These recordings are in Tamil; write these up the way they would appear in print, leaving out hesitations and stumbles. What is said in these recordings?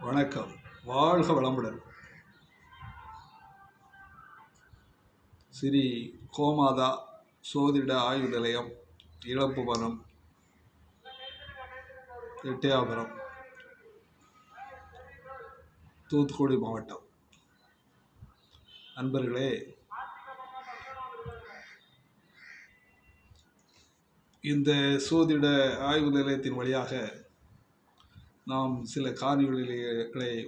வணக்கம். வாழ்க வளமுடன். ஸ்ரீ கோமாதா சோதிட ஆய்வு நிலையம், இளம்புவனம், எட்டயபுரம், தூத்துக்குடி மாவட்டம். நண்பர்களே, இந்த சோதிட ஆய்வு நிலையத்தின் வழியாக நாம் சில காணொளிகளை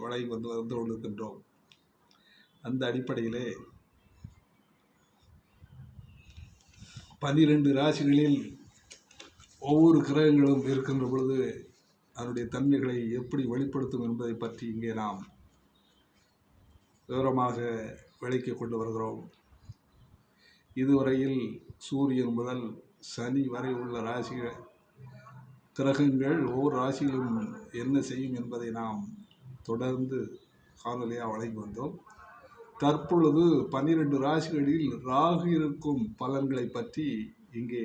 வழங்கி வந்து கொண்டிருக்கின்றோம். அந்த அடிப்படையிலே 12 ராசிகளில் ஒவ்வொரு கிரகங்களும் இருக்கின்ற பொழுது அதனுடைய தன்மைகளை எப்படி வெளிப்படுத்தும் என்பதை பற்றி இங்கே நாம் விவரமாக விளக்கி கொண்டு வருகிறோம். இதுவரையில் சூரியன் முதல் சனி வரை உள்ள ராசிகள் கிரகங்கள் ஒவ்வொரு ராசியிலும் என்ன செய்யும் என்பதை நாம் தொடர்ந்து காணொலியாக வழங்கி வந்தோம். தற்பொழுது 12 ராசிகளில் ராகு இருக்கும் பலன்களை பற்றி இங்கே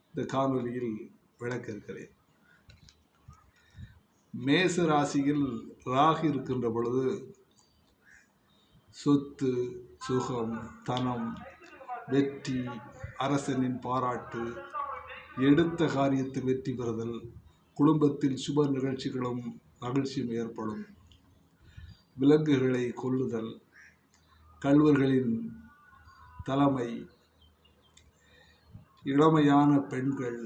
இந்த காணொலியில் விளக்க இருக்கிறேன். மேச ராசியில் ராகு இருக்கின்ற பொழுது சொத்து, சுகம், தனம், வெற்றி, அரசனின் பாராட்டு, எடுத்த காரியத்தில் வெற்றி பெறுதல், குடும்பத்தில் சுப நிகழ்ச்சிகளும் மகிழ்ச்சியும் ஏற்படும், விலங்குகளை கொல்லுதல், கள்வர்களின் தலைமை, இளமையான பெண்கள்,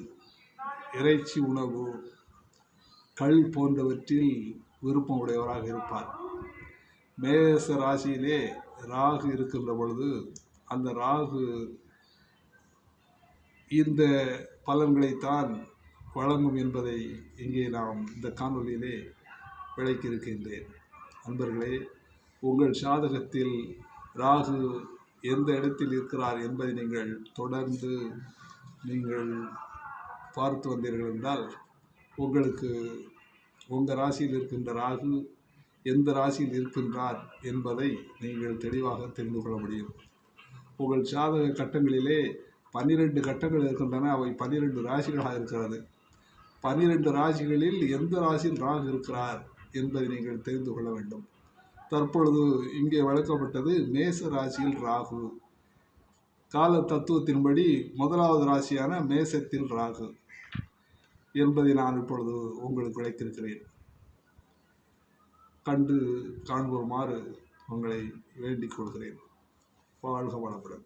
இறைச்சி உணவு, கள் போன்றவற்றில் விருப்பம் உடையவராக இருப்பார். மேச ராசியிலே ராகு இருக்கின்ற பொழுது அந்த ராகு இந்த பலன்களைத்தான் வழங்கும் என்பதை இங்கே நாம் இந்த காணொலியிலே விளக்கியிருக்கின்றேன். நண்பர்களே, உங்கள் ஜாதகத்தில் ராகு எந்த இடத்தில் இருக்கிறார் என்பதை நீங்கள் தொடர்ந்து பார்த்து வந்தீர்கள் என்றால் உங்களுக்கு உங்கள் ராசியில் இருக்கின்ற ராகு எந்த ராசியில் இருக்கின்றார் என்பதை நீங்கள் தெளிவாக தெரிந்து கொள்ள முடியும். உங்கள் ஜாதக கட்டங்களிலே 12 கட்டங்கள் இருக்கின்றன. அவை 12 ராசிகளாக இருக்கிறது. 12 ராசிகளில் எந்த ராசியில் ராகு இருக்கிறார் என்பதை நீங்கள் தெரிந்து கொள்ள வேண்டும். தற்பொழுது இங்கே வழங்கப்பட்டது மேச ராசியில் ராகு. கால தத்துவத்தின்படி முதலாவது ராசியான மேசத்தில் ராகு என்பதை நான் இப்பொழுது உங்களுக்கு விளக்கியிருக்கிறேன். கண்டு காண்போமாறு உங்களை வேண்டிக் கொள்கிறேன். வாழ்க வளமுடன்.